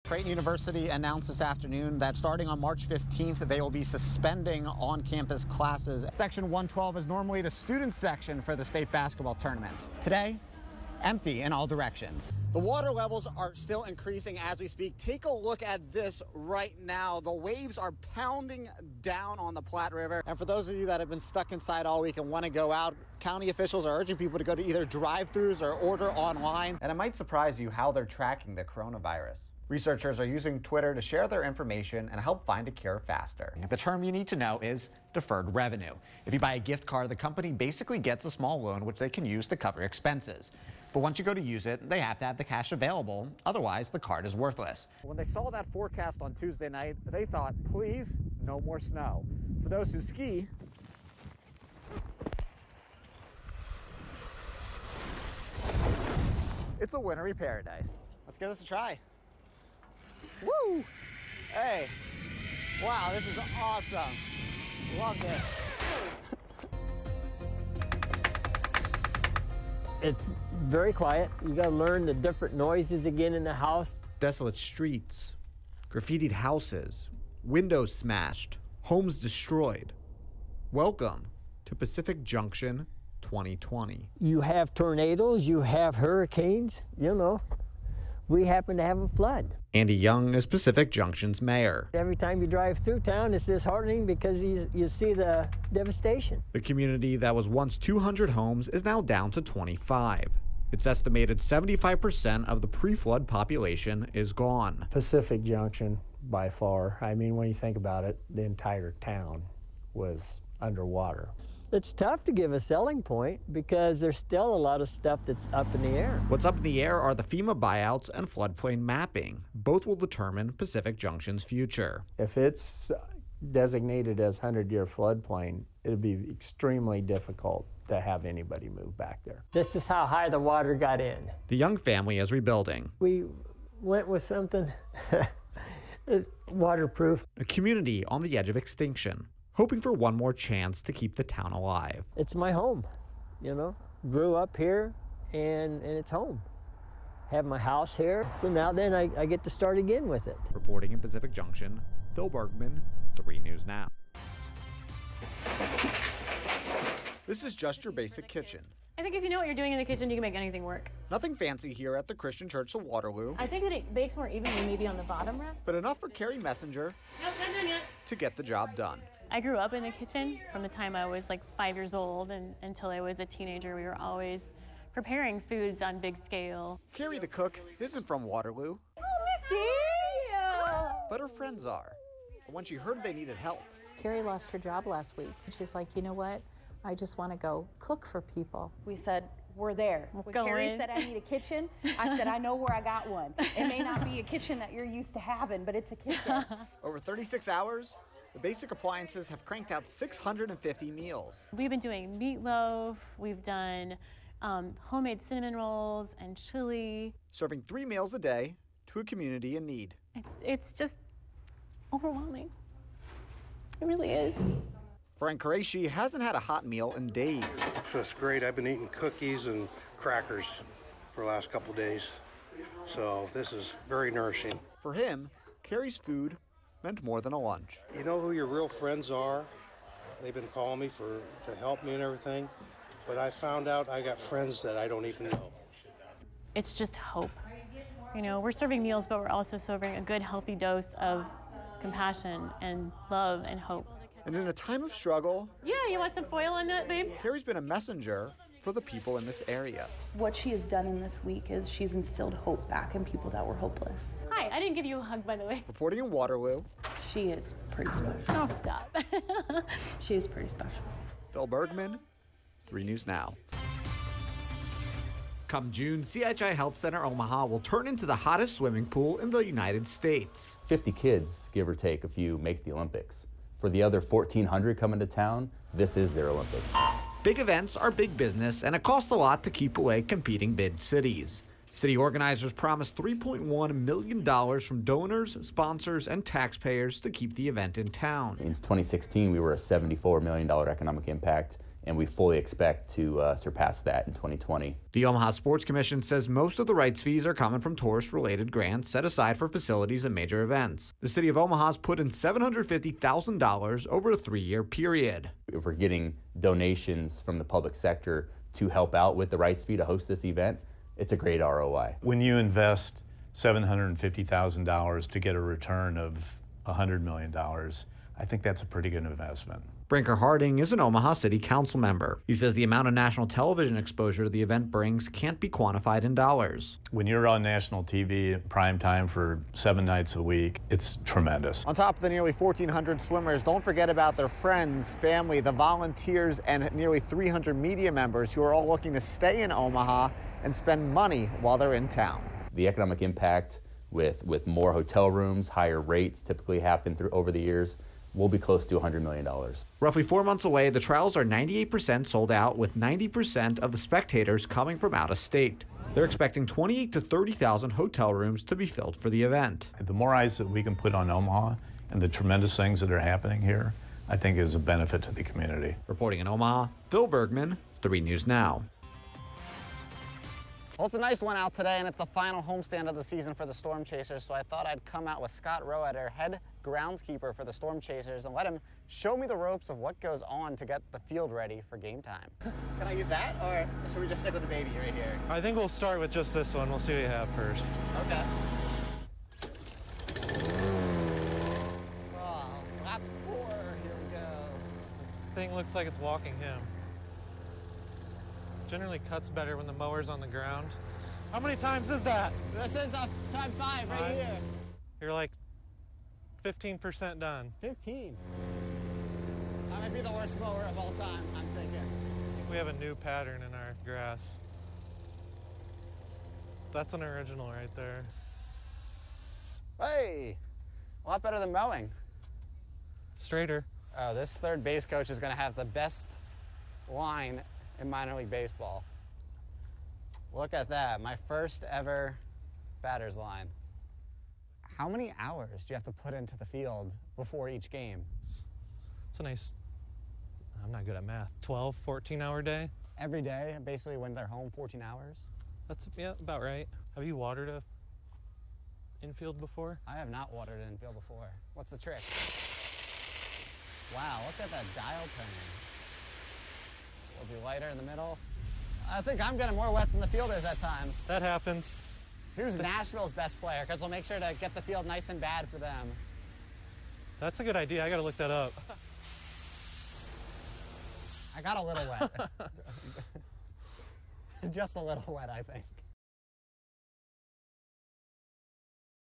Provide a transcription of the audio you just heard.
Creighton University announced this afternoon that starting on March 15th, they will be suspending on-campus classes. Section 112 is normally the student section for the state basketball tournament. Today, empty in all directions. The water levels are still increasing as we speak. Take a look at this right now. The waves are pounding down on the Platte River. And for those of you that have been stuck inside all week and want to go out, county officials are urging people to go to either drive-thrus or order online. And it might surprise you how they're tracking the coronavirus. Researchers are using Twitter to share their information and help find a cure faster. The term you need to know is deferred revenue. If you buy a gift card, the company basically gets a small loan which they can use to cover expenses. But once you go to use it, they have to have the cash available, otherwise the card is worthless. When they saw that forecast on Tuesday night, they thought, please, no more snow. For those who ski, it's a wintry paradise. Let's give this a try. Woo! Hey, wow, this is awesome. Love this. It's very quiet. You gotta learn the different noises again in the house. Desolate streets, graffitied houses, windows smashed, homes destroyed. Welcome to Pacific Junction 2020. You have tornadoes, you have hurricanes, you know. We happen to have a flood. Andy Young is Pacific Junction's mayor. Every time you drive through town, it's disheartening because you see the devastation. The community that was once 200 homes is now down to 25. It's estimated 75% of the pre-flood population is gone. Pacific Junction, by far. I mean, when you think about it, the entire town was underwater. It's tough to give a selling point because there's still a lot of stuff that's up in the air. What's up in the air are the FEMA buyouts and floodplain mapping. Both will determine Pacific Junction's future. If it's designated as 100-year floodplain, it'd be extremely difficult to have anybody move back there. This is how high the water got in. The Young family is rebuilding. We went with something that's waterproof. A community on the edge of extinction, hoping for one more chance to keep the town alive. It's my home, you know. Grew up here, and it's home. Have my house here, so now then I get to start again with it. Reporting in Pacific Junction, Phil Bergman, 3 News Now. This is just your basic kitchen. I think if you know what you're doing in the kitchen, you can make anything work. Nothing fancy here at the Christian Church of Waterloo. I think that it bakes more evenly maybe on the bottom rack. But enough for Carrie Messenger to get the job done. I grew up in the kitchen from the time I was like 5 years old and until I was a teenager. We were always preparing foods on big scale. Carrie the cook isn't from Waterloo. Oh, Missy! Yeah. But her friends are. And when she heard they needed help. Carrie lost her job last week. She's like, you know what? I just want to go cook for people. We said, we're there. When Carrie said, I need a kitchen, I said, I know where I got one. It may not be a kitchen that you're used to having, but it's a kitchen. Over 36 hours, the basic appliances have cranked out 650 meals. We've been doing meatloaf, we've done homemade cinnamon rolls and chili. Serving 3 meals a day to a community in need. It's just overwhelming. It really is. Frank Qureshi hasn't had a hot meal in days. That's great. I've been eating cookies and crackers for the last couple days. So this is very nourishing. For him, Carrie's food meant more than a lunch. You know who your real friends are? They've been calling me to help me and everything, but I found out I got friends that I don't even know. It's just hope. You know, we're serving meals, but we're also serving a good, healthy dose of compassion and love and hope. And in a time of struggle... Yeah, you want some foil on that, babe? Carrie's been a messenger for the people in this area. What she has done in this week is she's instilled hope back in people that were hopeless. Hi, I didn't give you a hug, by the way. Reporting in Waterloo. She is pretty special. Oh, stop. She is pretty special. Phil Bergman, 3 News Now. Come June, CHI Health Center Omaha will turn into the hottest swimming pool in the United States. 50 kids, give or take a few, make the Olympics. For the other 1,400 coming to town, this is their Olympic. Big events are big business, and it costs a lot to keep away competing bid cities. City organizers promised $3.1 million from donors, sponsors, and taxpayers to keep the event in town. In 2016, we were a $74 million economic impact. and we fully expect to surpass that in 2020. The Omaha Sports Commission says most of the rights fees are coming from tourist-related grants set aside for facilities and major events. The city of Omaha's put in $750,000 over a 3-year period. If we're getting donations from the public sector to help out with the rights fee to host this event, it's a great ROI. When you invest $750,000 to get a return of $100 million, I think that's a pretty good investment. Brinker Harding is an Omaha City Council member. He says the amount of national television exposure the event brings can't be quantified in dollars. When you're on national TV prime time for 7 nights a week, it's tremendous. On top of the nearly 1,400 swimmers, don't forget about their friends, family, the volunteers, and nearly 300 media members who are all looking to stay in Omaha and spend money while they're in town. The economic impact with more hotel rooms, higher rates typically happen over the years, will be close to $100 million. Roughly 4 months away, the trials are 98% sold out, with 90% of the spectators coming from out of state. They're expecting 28,000 to 30,000 hotel rooms to be filled for the event. The more eyes that we can put on Omaha and the tremendous things that are happening here, I think is a benefit to the community. Reporting in Omaha, Phil Bergman, 3 News Now. Well, it's a nice one out today, and it's the final homestand of the season for the Storm Chasers, so I thought I'd come out with Scott Roeder, head groundskeeper for the Storm Chasers, and let him show me the ropes of what goes on to get the field ready for game time. Can I use that, or should we just stick with the baby right here? I think we'll start with just this one. We'll see what you have first. Okay. Oh, lap 4, here we go. Thing looks like it's walking him. Generally cuts better when the mower's on the ground. How many times is that? This is time 5 right here. You're like 15% done. 15? That might be the worst mower of all time, I'm thinking. I think we have a new pattern in our grass. That's an original right there. Hey, a lot better than mowing. Straighter. Oh, this third base coach is gonna have the best line in minor league baseball. Look at that, my first ever batter's line. How many hours do you have to put into the field before each game? It's a nice, I'm not good at math, 12, 14-hour day? Every day, basically when they're home, 14 hours? That's, yeah, about right. Have you watered a infield before? I have not watered an infield before. What's the trick? Wow, look at that dial turning. Will be lighter in the middle. I think I'm getting more wet than the fielders at times. That happens. Who's Nashville's best player? Because we'll make sure to get the field nice and bad for them. That's a good idea. I got to look that up. I got a little wet. Just a little wet, I think.